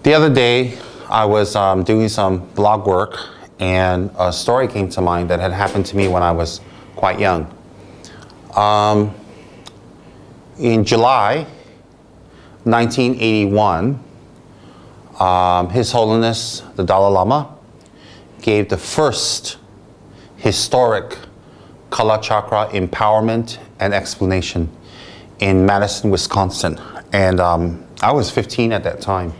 The other day, I was doing some blog work, and a story came to mind that had happened to me when I was quite young. In July 1981, His Holiness the Dalai Lama gave the first historic Kalachakra empowerment and explanation in Madison, Wisconsin. And I was 15 at that time,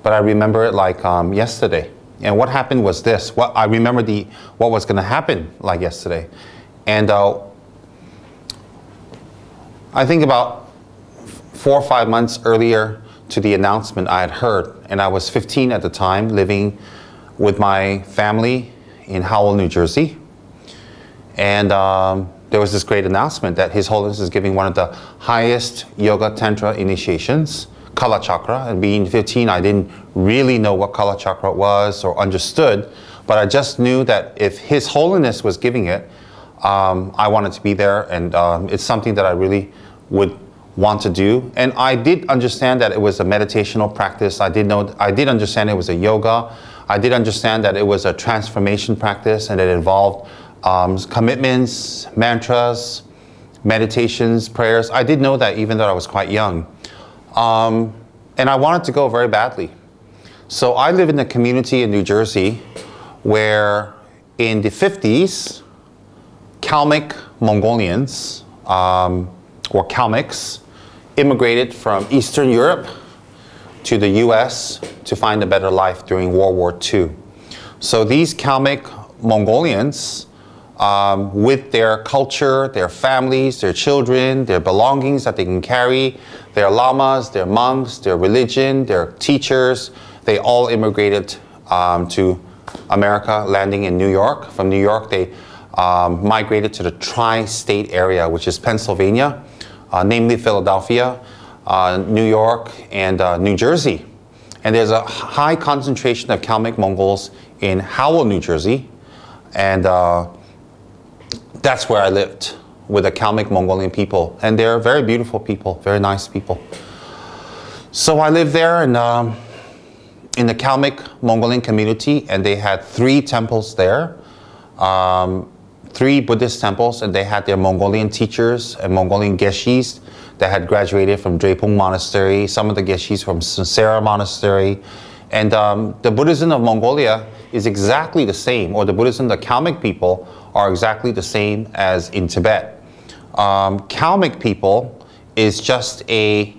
but I remember it like yesterday. And what happened was this. I remember what was going to happen like yesterday. And I think about 4 or 5 months earlier to the announcement, I had heard, and I was 15 at the time, living with my family in Howell, New Jersey. And there was this great announcement that His Holiness is giving one of the highest Yoga Tantra initiations, Kalachakra. And being 15, I didn't really know what Kalachakra was or understood, but I just knew that if His Holiness was giving it, I wanted to be there, and it's something that I really would want to do. And I did understand that it was a meditational practice. I did understand it was a yoga. I did understand that it was a transformation practice, and it involved commitments, mantras, meditations, prayers. I did know that even though I was quite young. And I wanted to go very badly. So I live in a community in New Jersey where in the 50s, Kalmyk Mongolians, or Kalmyks, immigrated from Eastern Europe to the US to find a better life during World War II. So these Kalmyk Mongolians, with their culture, their families, their children, their belongings that they can carry, their lamas, their monks, their religion, their teachers, they all immigrated to America, landing in New York. From New York, they migrated to the tri-state area, which is Pennsylvania, namely Philadelphia, New York, and New Jersey. And there's a high concentration of Kalmyk Mongols in Howell, New Jersey, and that's where I lived with the Kalmyk Mongolian people. And they're very beautiful people, very nice people. So I lived there in the Kalmyk Mongolian community, and they had 3 temples there. 3 Buddhist temples, and they had their Mongolian teachers and Mongolian geshis that had graduated from Drepung Monastery, some of the geshis from Sera Monastery. And the Buddhism of Mongolia is exactly the same, or the Buddhism of the Kalmyk people are exactly the same as in Tibet. Kalmyk people is just a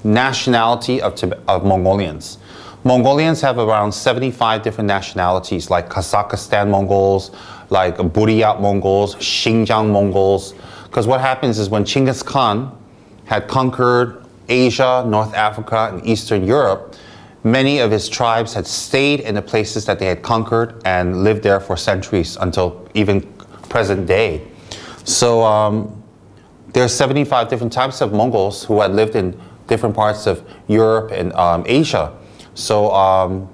nationality of Mongolians. Mongolians have around 75 different nationalities, like Kazakhstan Mongols, like Buryat Mongols, Xinjiang Mongols. Because what happens is when Genghis Khan had conquered Asia, North Africa, and Eastern Europe, many of his tribes had stayed in the places that they had conquered and lived there for centuries until even present day. So there are 75 different types of Mongols who had lived in different parts of Europe and Asia. So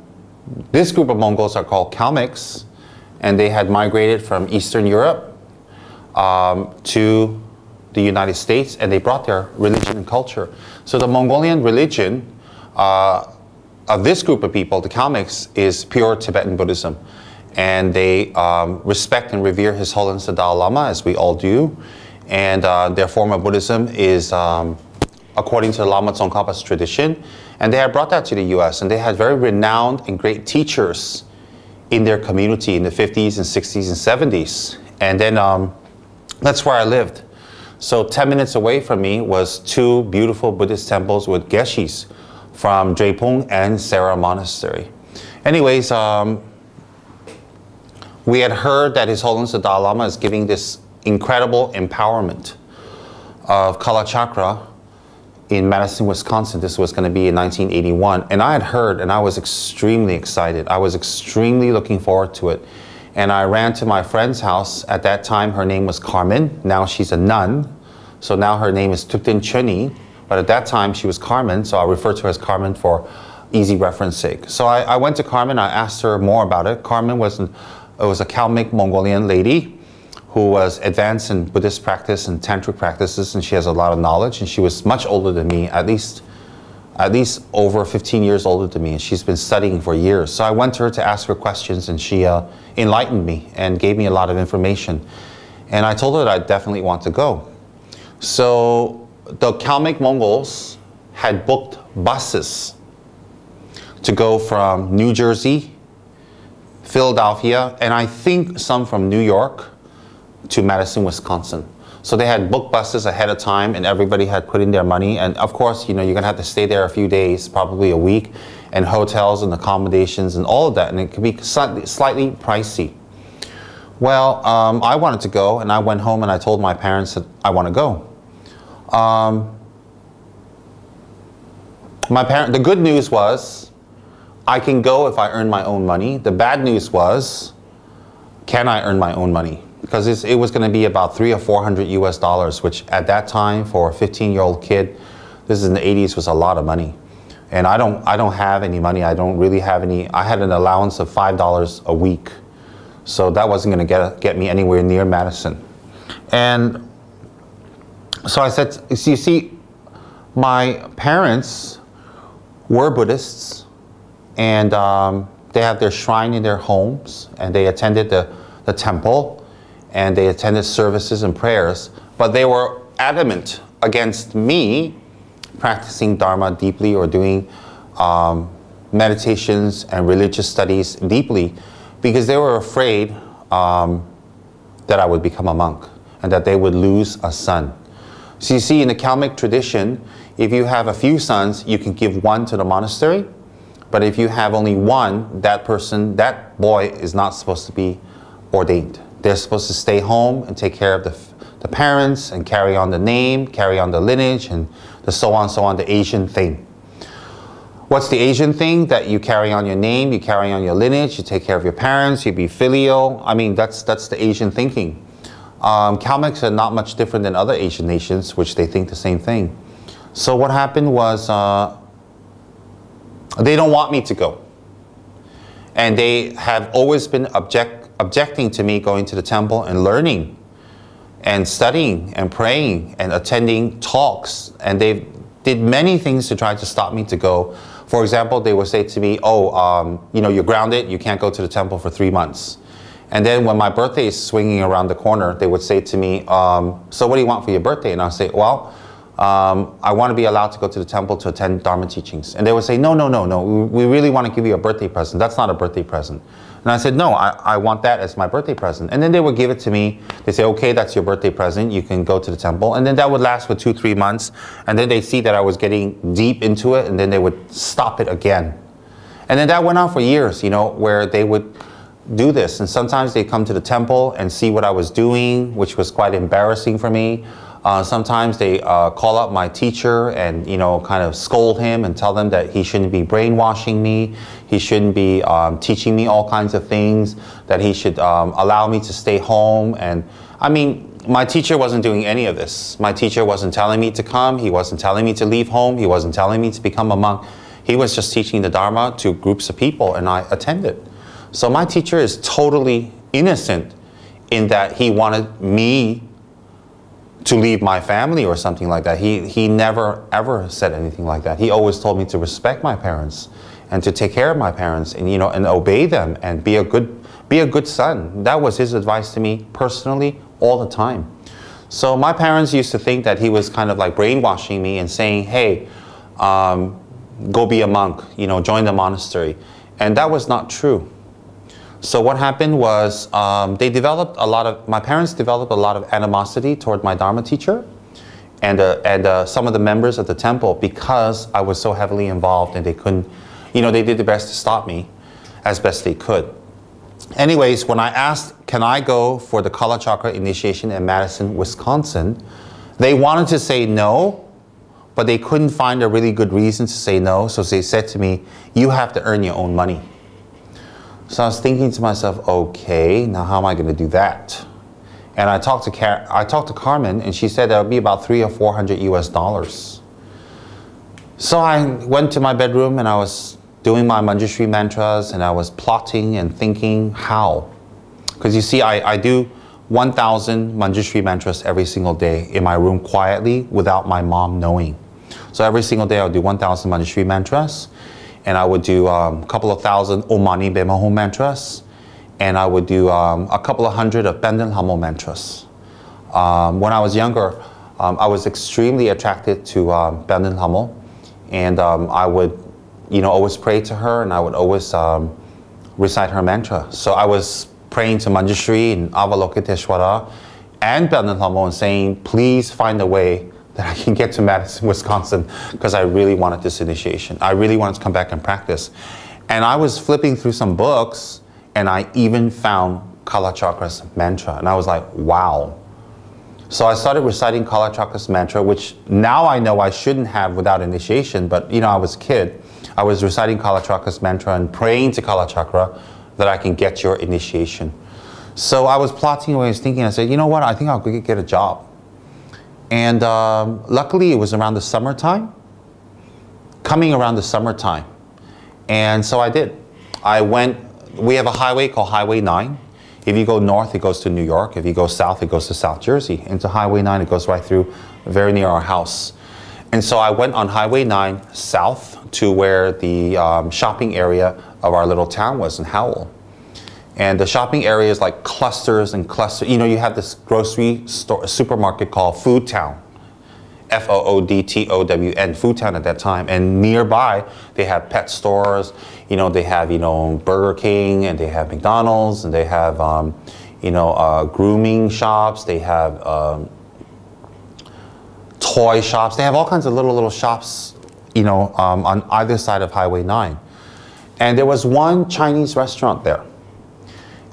this group of Mongols are called Kalmyks, and they had migrated from Eastern Europe to the United States, and they brought their religion and culture. So the Mongolian religion of this group of people, the Kalmyks, is pure Tibetan Buddhism. And they respect and revere His Holiness the Dalai Lama, as we all do. And their form of Buddhism is according to the Lama Tsongkhapa's tradition. And they had brought that to the US, and they had very renowned and great teachers in their community in the 50s and 60s and 70s. And then that's where I lived. So 10 minutes away from me was 2 beautiful Buddhist temples with geshis from Drepung and Sera Monastery. Anyways, we had heard that His Holiness the Dalai Lama is giving this incredible empowerment of Kalachakra in Madison, Wisconsin. This was going to be in 1981. And I had heard, and I was extremely excited. I was extremely looking forward to it. And I ran to my friend's house. At that time, her name was Carmen. Now she's a nun. So now her name is Thupten Chuni. But at that time, she was Carmen. So I refer to her as Carmen for easy reference sake. So I went to Carmen. I asked her more about it. Carmen was a Kalmyk Mongolian lady who was advanced in Buddhist practice and Tantric practices, and she has a lot of knowledge, and she was much older than me, at least at least over 15 years older than me, and she's been studying for years. So I went to her to ask her questions, and she enlightened me and gave me a lot of information. And I told her that I definitely want to go. So the Kalmyk Mongols had booked buses to go from New Jersey, Philadelphia, and I think some from New York to Madison, Wisconsin. So they had booked buses ahead of time, and everybody had put in their money. And of course, you know, you're gonna have to stay there a few days, probably a week, and hotels and accommodations and all of that. And it could be slightly pricey. Well, I wanted to go, and I went home and I told my parents that I want to go. The good news was I can go if I earn my own money. The bad news was, can I earn my own money? Because it was going to be about $300 or $400 US, which at that time for a 15-year-old kid, this is in the 80s, was a lot of money. And I don't have any money. I don't really have any. I had an allowance of $5 a week, so that wasn't going to get me anywhere near Madison. And so I said, you see, my parents were Buddhists, and they have their shrine in their homes, and they attended the temple, and they attended services and prayers, but they were adamant against me practicing Dharma deeply or doing meditations and religious studies deeply, because they were afraid that I would become a monk and that they would lose a son. So you see, in the Kalmyk tradition, if you have a few sons, you can give one to the monastery, but if you have only one, that boy is not supposed to be ordained. They're supposed to stay home and take care of the parents and carry on the name, carry on the lineage, and the so on, the Asian thing. What's the Asian thing? That you carry on your name, you carry on your lineage, you take care of your parents, you be filial. I mean, that's the Asian thinking. Kalmyks are not much different than other Asian nations, which they think the same thing. So what happened was they don't want me to go. And they have always been objecting to me going to the temple and learning and studying and praying and attending talks. And they did many things to try to stop me to go. For example, they would say to me, you know, you're grounded, you can't go to the temple for 3 months. And then when my birthday is swinging around the corner, they would say to me, so what do you want for your birthday? And I'll say, well, I want to be allowed to go to the temple to attend Dharma teachings. And they would say, no, we really want to give you a birthday present. That's not a birthday present. And I said, no, I want that as my birthday present. And then they would give it to me. They say, okay, that's your birthday present. You can go to the temple. And then that would last for 2-3 months. And then they see that I was getting deep into it, and then they would stop it again. And then that went on for years, you know, where they would do this. And sometimes they come to the temple and see what I was doing, which was quite embarrassing for me. Sometimes they call up my teacher and, you know, kind of scold him and tell them that he shouldn't be brainwashing me. He shouldn't be teaching me all kinds of things, that he should allow me to stay home. And I mean, my teacher wasn't doing any of this. My teacher wasn't telling me to come. He wasn't telling me to leave home. He wasn't telling me to become a monk. He was just teaching the Dharma to groups of people, and I attended. So my teacher is totally innocent in that he wanted me to leave my family or something like that. He never ever said anything like that. He always told me to respect my parents and to take care of my parents, and, you know, and obey them and be a good son. That was his advice to me personally all the time. So my parents used to think that he was kind of like brainwashing me and saying, hey, go be a monk, you know, join the monastery. And that was not true. So what happened was my parents developed a lot of animosity toward my Dharma teacher and some of the members of the temple, because I was so heavily involved, and they couldn't, you know, they did their best to stop me as best they could. Anyways, when I asked, can I go for the Kalachakra initiation in Madison, Wisconsin, they wanted to say no, but they couldn't find a really good reason to say no. So they said to me, you have to earn your own money. So I was thinking to myself, okay, now how am I going to do that? And I talked to Carmen, and she said that would be about $300 or $400 US. So I went to my bedroom, and I was doing my Manjushri mantras, and I was plotting and thinking how. Because you see, I do 1,000 Manjushri mantras every single day in my room quietly without my mom knowing. So every single day I would do 1,000 Manjushri mantras, and I would do a couple of thousand Om Mani Padme Hum mantras, and I would do a couple of hundred of Benden Hamo mantras. When I was younger, I was extremely attracted to Benden Hamo, and I would, always pray to her, and I would always recite her mantra. So I was praying to Manjushri and Avalokiteshvara and Benden Hamo and saying, please find a way that I can get to Madison, Wisconsin, because I really wanted this initiation. I really wanted to come back and practice. And I was flipping through some books, and I even found Kalachakra's mantra, and I was like, wow. So I started reciting Kalachakra's mantra, which now I know I shouldn't have without initiation, but I was a kid. I was reciting Kalachakra's mantra and praying to Kalachakra that I can get your initiation. So I was plotting away, I was thinking, I said, you know what, I think I'll go get a job. And luckily it was around the summertime, coming around the summertime. And so I did. We have a highway called Highway 9. If you go north, it goes to New York. If you go south, it goes to South Jersey. Into Highway 9, it goes right through, very near our house. And so I went on Highway 9 south to where the shopping area of our little town was in Howell. And the shopping area is like clusters and clusters. You have this grocery store, supermarket called Food Town. Foodtown, Food Town at that time. And nearby, they have pet stores. They have, Burger King, and they have McDonald's, and they have, grooming shops. They have toy shops. They have all kinds of little shops, on either side of Highway 9. And there was one Chinese restaurant there.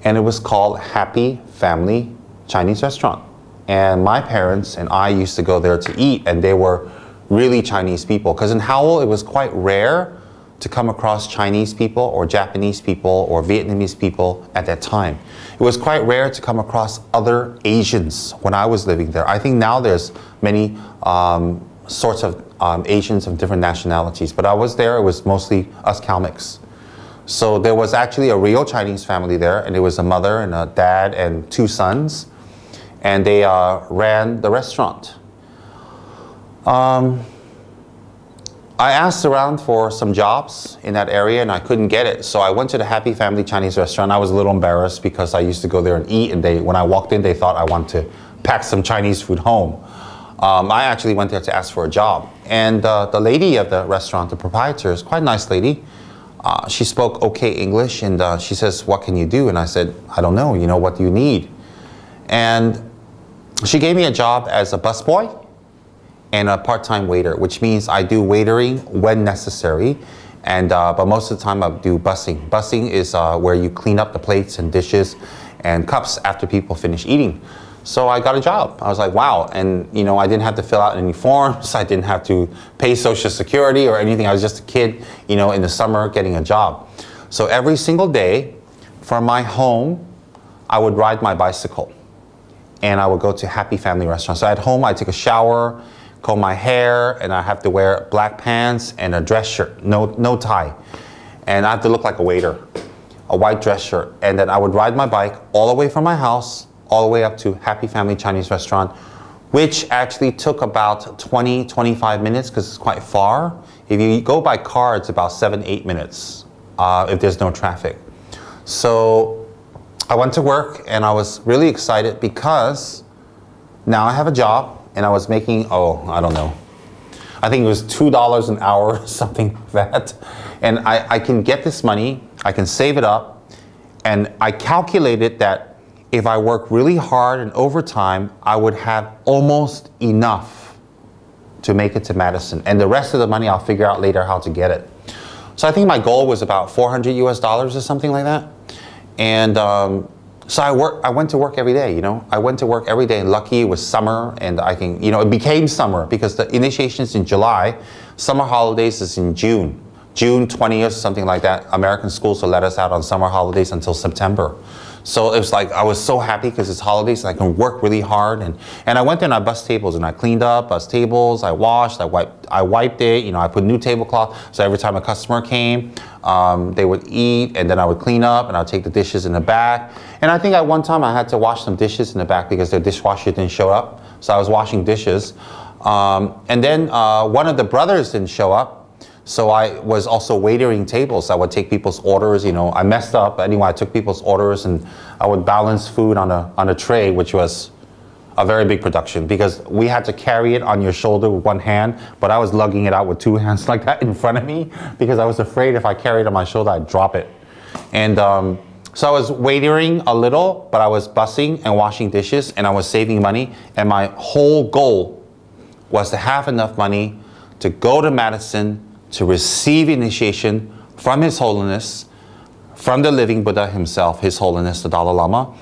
And it was called Happy Family Chinese Restaurant. And my parents and I used to go there to eat, and they were really Chinese people. Because in Howell, it was quite rare to come across Chinese people or Japanese people or Vietnamese people at that time. It was quite rare to come across other Asians when I was living there. I think now there's many sorts of Asians of different nationalities. But I was there, it was mostly us Kalmyks. So there was actually a real Chinese family there, and it was a mother and a dad and 2 sons. And they ran the restaurant. I asked around for some jobs in that area, and I couldn't get it. So I went to the Happy Family Chinese Restaurant. I was a little embarrassed because I used to go there and eat, and when I walked in, they thought I wanted to pack some Chinese food home. I actually went there to ask for a job. And the lady of the restaurant, the proprietor, is quite a nice lady. She spoke okay English, and she says, what can you do? And I said, I don't know, what do you need? And she gave me a job as a busboy and a part-time waiter, which means I do waitering when necessary, but most of the time I do bussing. Bussing is where you clean up the plates and dishes and cups after people finish eating. So I got a job. I was like, wow. And I didn't have to fill out any forms. I didn't have to pay Social Security or anything. I was just a kid, in the summer getting a job. So every single day from my home, I would ride my bicycle. And I would go to Happy Family Restaurant. So at home, I take a shower, comb my hair, and I have to wear black pants and a dress shirt, no tie. And I have to look like a waiter, a white dress shirt. And then I would ride my bike all the way from my house, all the way up to Happy Family Chinese Restaurant, which actually took about 20, 25 minutes because it's quite far. If you go by car, it's about 7-8 minutes if there's no traffic. So I went to work, and I was really excited because now I have a job, and I was making, I don't know, I think it was $2 an hour or something like that. And I can get this money, I can save it up, and I calculated that if I work really hard and overtime, I would have almost enough to make it to Madison. And the rest of the money, I'll figure out later how to get it. So I think my goal was about $400 US or something like that. And so I went to work every day, I went to work every day, and lucky it was summer, and it became summer because the initiation is in July. Summer holidays is in June 20th, something like that. American schools will let us out on summer holidays until September. So it was like, I was so happy because it's holidays and I can work really hard. And I went there and I bussed tables and I cleaned up, bussed tables, I washed, I wiped it, I put new tablecloth. So every time a customer came, they would eat, and then I would clean up and I would take the dishes in the back. And I think at one time I had to wash some dishes in the back because their dishwasher didn't show up. So I was washing dishes. And then one of the brothers didn't show up. So I was also waitering tables. I would take people's orders. You know, I messed up. Anyway, I took people's orders and I would balance food on a tray, which was a very big production because we had to carry it on your shoulder with one hand, but I was lugging it out with two hands like that in front of me because I was afraid if I carried it on my shoulder, I'd drop it. And so I was waitering a little, but I was bussing and washing dishes and I was saving money. And my whole goal was to have enough money to go to Madison to receive initiation from His Holiness, from the living Buddha himself, His Holiness the Dalai Lama,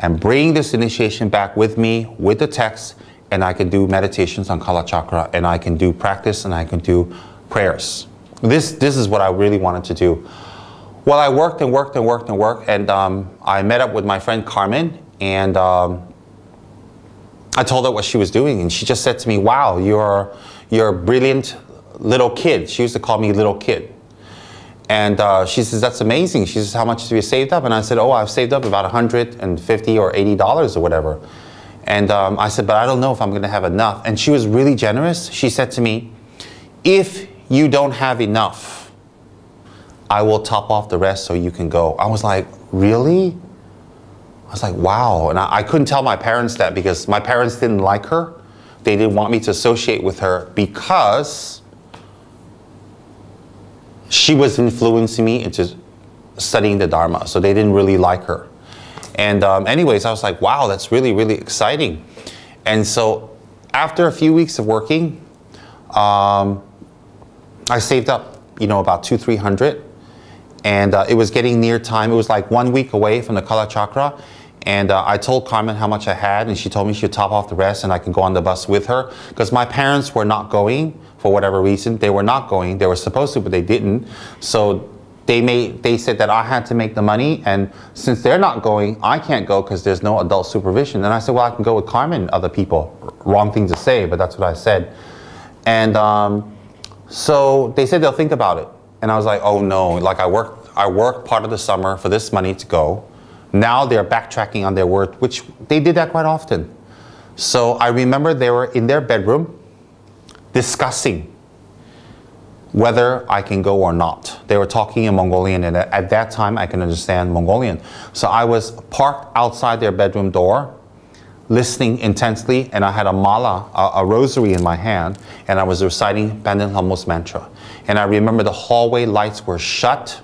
and bring this initiation back with me with the text, and I can do meditations on Kalachakra, and I can do practice, and I can do prayers. This is what I really wanted to do. Well, I worked and worked and worked and worked, and I met up with my friend Carmen, and I told her what she was doing, and she just said to me, "Wow, you're a brilliant little kid." She used to call me little kid. And she says, "That's amazing." She says, "How much have you saved up?" And I said, "Oh, I've saved up about $150 or $80 or whatever." And I said, "But I don't know if I'm going to have enough." And she was really generous. She said to me, "If you don't have enough, I will top off the rest so you can go." I was like, "Really?" I was like, "Wow." And I couldn't tell my parents that because my parents didn't like her. They didn't want me to associate with her because she was influencing me into studying the Dharma. So they didn't really like her. And anyways, I was like, wow, that's really, really exciting. And so after a few weeks of working, I saved up, you know, about $200-300. And it was getting near time. It was like 1 week away from the Kalachakra. And I told Carmen how much I had, and she told me she'd top off the rest and I can go on the bus with her. Because my parents were not going for whatever reason. They were not going. They were supposed to, but they didn't. So they said that I had to make the money, and since they're not going, I can't go because there's no adult supervision. And I said, well, I can go with Carmen and other people. Wrong thing to say, but that's what I said. And so they said they'll think about it. And I was like, oh no, like I worked part of the summer for this money to go. Now they're backtracking on their word, which they did that quite often. So I remember they were in their bedroom discussing whether I can go or not. They were talking in Mongolian, and at that time I can understand Mongolian. So I was parked outside their bedroom door, listening intensely, and I had a mala, a rosary in my hand, and I was reciting Pandit Lamo's mantra. And I remember the hallway lights were shut,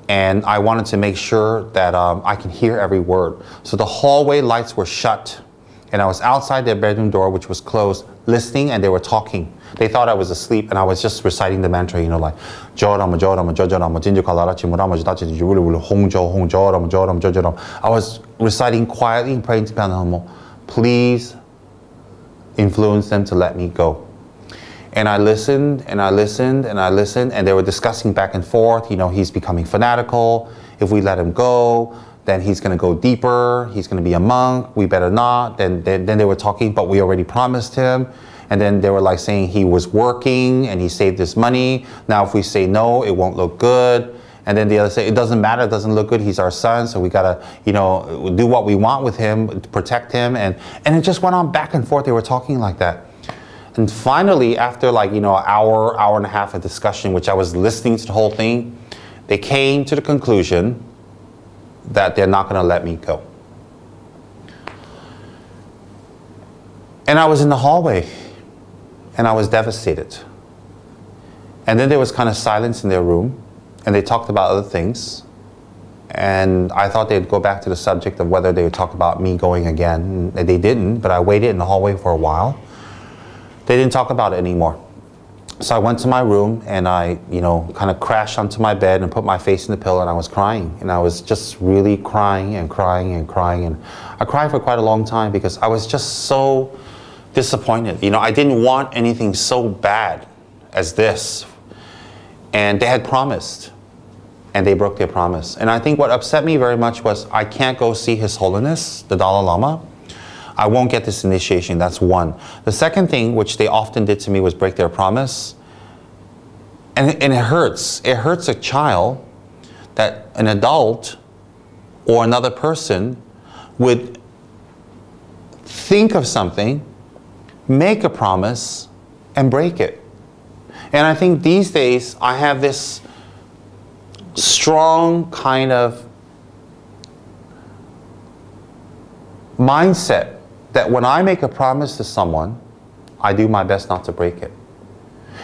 and I wanted to make sure that I can hear every word. So the hallway lights were shut, and I was outside their bedroom door, which was closed, listening, and they were talking. They thought I was asleep, and I was just reciting the mantra, you know, like I was reciting quietly and praying to Pandit Lamo, please influence them to let me go. And I listened, and I listened, and I listened, and they were discussing back and forth, you know, he's becoming fanatical. If we let him go, then he's going to go deeper. He's going to be a monk. We better not. Then they were talking, but we already promised him. And then they were like saying he was working and he saved his money. Now, if we say no, it won't look good. And then the other say, it doesn't matter. It doesn't look good. He's our son. So we got to, you know, do what we want with him, to protect him. And it just went on back and forth. They were talking like that. And finally, after like, you know, an hour, hour and a half of discussion, which I was listening to the whole thing, they came to the conclusion that they're not going to let me go. And I was in the hallway, and I was devastated. And then there was kind of silence in their room, and they talked about other things. And I thought they'd go back to the subject of whether they would talk about me going again. And they didn't, but I waited in the hallway for a while. They didn't talk about it anymore. So I went to my room, and I, you know, kind of crashed onto my bed and put my face in the pillow, and I was crying. And I was just really crying and crying and crying. And I cried for quite a long time because I was just so disappointed. You know, I didn't want anything so bad as this. And they had promised, and they broke their promise. And I think what upset me very much was I can't go see His Holiness, the Dalai Lama. I won't get this initiation. That's one. The second thing, which they often did to me, was break their promise. And it hurts. It hurts a child that an adult or another person would think of something, make a promise and break it. And I think these days I have this strong kind of mindset that when I make a promise to someone, I do my best not to break it.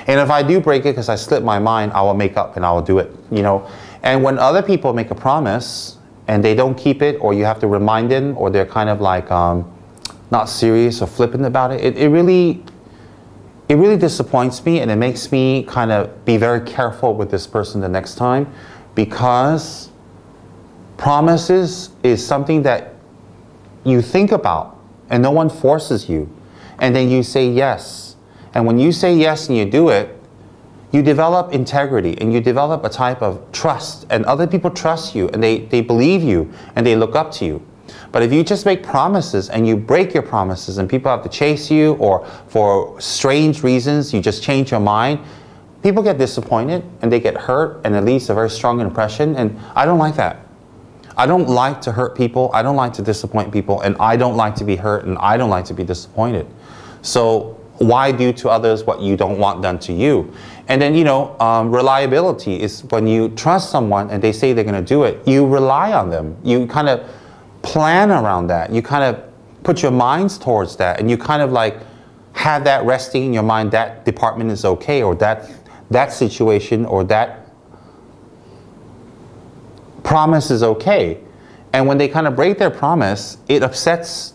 And if I do break it because I slip my mind, I will make up and I will do it, you know. And when other people make a promise and they don't keep it, or you have to remind them, or they're kind of like not serious or flippant about it, it really disappoints me, and it makes me kind of be very careful with this person the next time, because promises is something that you think about and no one forces you, and then you say yes. And when you say yes and you do it, you develop integrity and you develop a type of trust, and other people trust you and they believe you and they look up to you. But if you just make promises and you break your promises and people have to chase you, or for strange reasons you just change your mind, people get disappointed and they get hurt, and it leaves a very strong impression, and I don't like that. I don't like to hurt people, I don't like to disappoint people, and I don't like to be hurt, and I don't like to be disappointed. So why do to others what you don't want done to you? And then, you know, reliability is when you trust someone and they say they're going to do it, you rely on them. You kind of plan around that. You kind of put your minds towards that, and you kind of like have that resting in your mind, that department is okay, or that situation or that promise is okay. And when they kind of break their promise, it upsets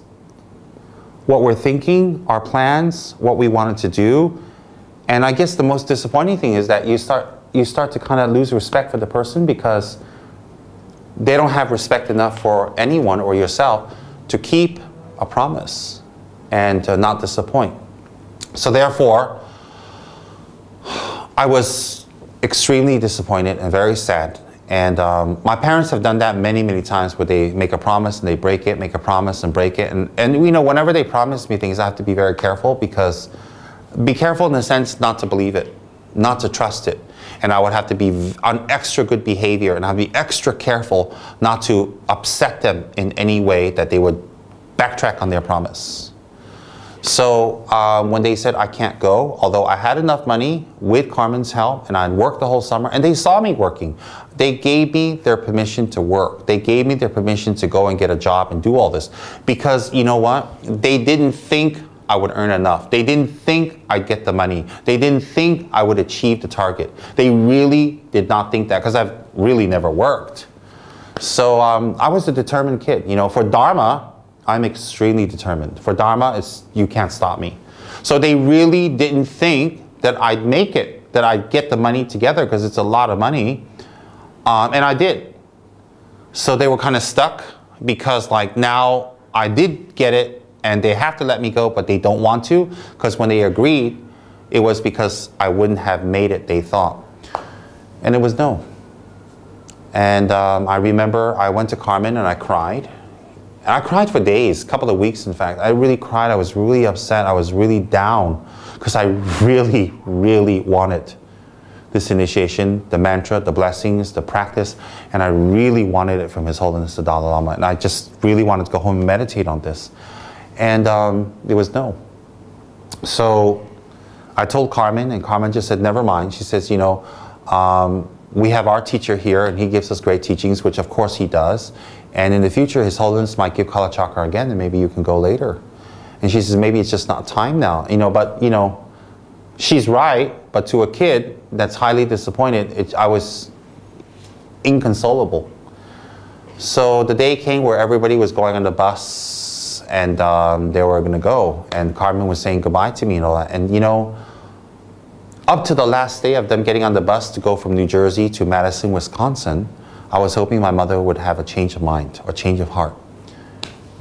what we're thinking, our plans, what we wanted to do. And I guess the most disappointing thing is that you start to kind of lose respect for the person, because they don't have respect enough for anyone or yourself to keep a promise and to not disappoint. So therefore, I was extremely disappointed and very sad. And my parents have done that many, many times, where they make a promise and they break it, make a promise and break it. And you know, whenever they promise me things, I have to be very careful, because be careful in the sense not to believe it, not to trust it. And I would have to be on extra good behavior, and I'd be extra careful not to upset them in any way that they would backtrack on their promise. So when they said I can't go, although I had enough money with Carmen's help and I'd worked the whole summer, and they saw me working, they gave me their permission to work. They gave me their permission to go and get a job and do all this, because you know what? They didn't think I would earn enough. They didn't think I'd get the money. They didn't think I would achieve the target. They really did not think that, because I've really never worked. So I was a determined kid. You know, for Dharma, I'm extremely determined. For Dharma, you can't stop me. So they really didn't think that I'd make it, that I'd get the money together, because it's a lot of money. And I did. So they were kind of stuck, because like now I did get it, and they have to let me go, but they don't want to, because when they agreed, it was because I wouldn't have made it, they thought. And it was no. And I remember I went to Carmen and I cried. And I cried for days, a couple of weeks in fact. I really cried, I was really upset, I was really down, because I really, really wanted this initiation, the mantra, the blessings, the practice, and I really wanted it from His Holiness the Dalai Lama. And I just really wanted to go home and meditate on this. And it was no. So I told Carmen, and Carmen just said, never mind. She says, you know, we have our teacher here, and he gives us great teachings, which of course he does. And in the future, His Holiness might give Kalachakra again, and maybe you can go later. And she says, maybe it's just not time now. You know, but, you know, she's right, but to a kid that's highly disappointed, I was inconsolable. So the day came where everybody was going on the bus, and they were going to go, and Carmen was saying goodbye to me and all that. And you know, up to the last day of them getting on the bus to go from New Jersey to Madison, Wisconsin, I was hoping my mother would have a change of mind or change of heart.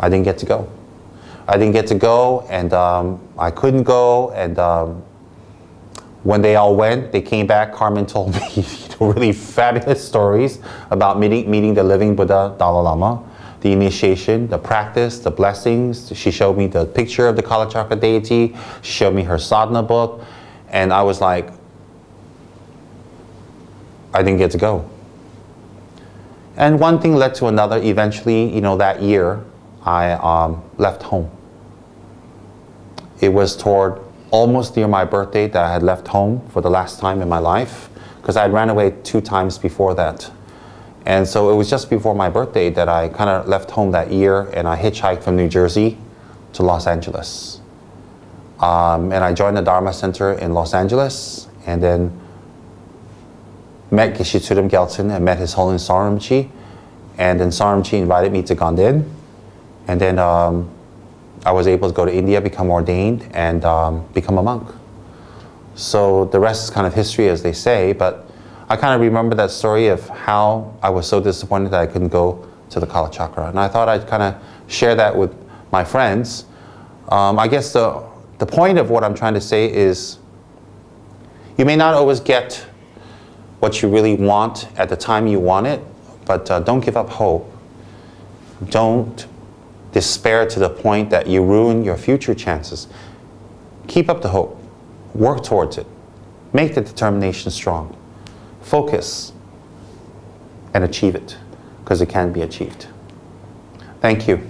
I didn't get to go. I didn't get to go, and I couldn't go. And when they all went, they came back. Carmen told me really fabulous stories about meeting the living Buddha, Dalai Lama, the initiation, the practice, the blessings. She showed me the picture of the Kalachakra deity. She showed me her sadhana book. And I was like, I didn't get to go. And one thing led to another. Eventually, you know, that year, I left home. it was toward almost near my birthday that I had left home for the last time in my life, because I had ran away 2 times before that. And so it was just before my birthday that I kind of left home that year, and I hitchhiked from New Jersey to Los Angeles. And I joined the Dharma Center in Los Angeles, and then met Geshe Tsurim Gyaltsen and met His Holiness Saramchi. And then Saramchi invited me to Ganden. And then I was able to go to India, become ordained, and become a monk. So the rest is kind of history, as they say, but I kind of remember that story of how I was so disappointed that I couldn't go to the Kalachakra. And I thought I'd kind of share that with my friends. I guess the point of what I'm trying to say is you may not always get what you really want at the time you want it, but don't give up hope. Don't despair to the point that you ruin your future chances. Keep up the hope. Work towards it. Make the determination strong. Focus and achieve it, because it can be achieved. Thank you.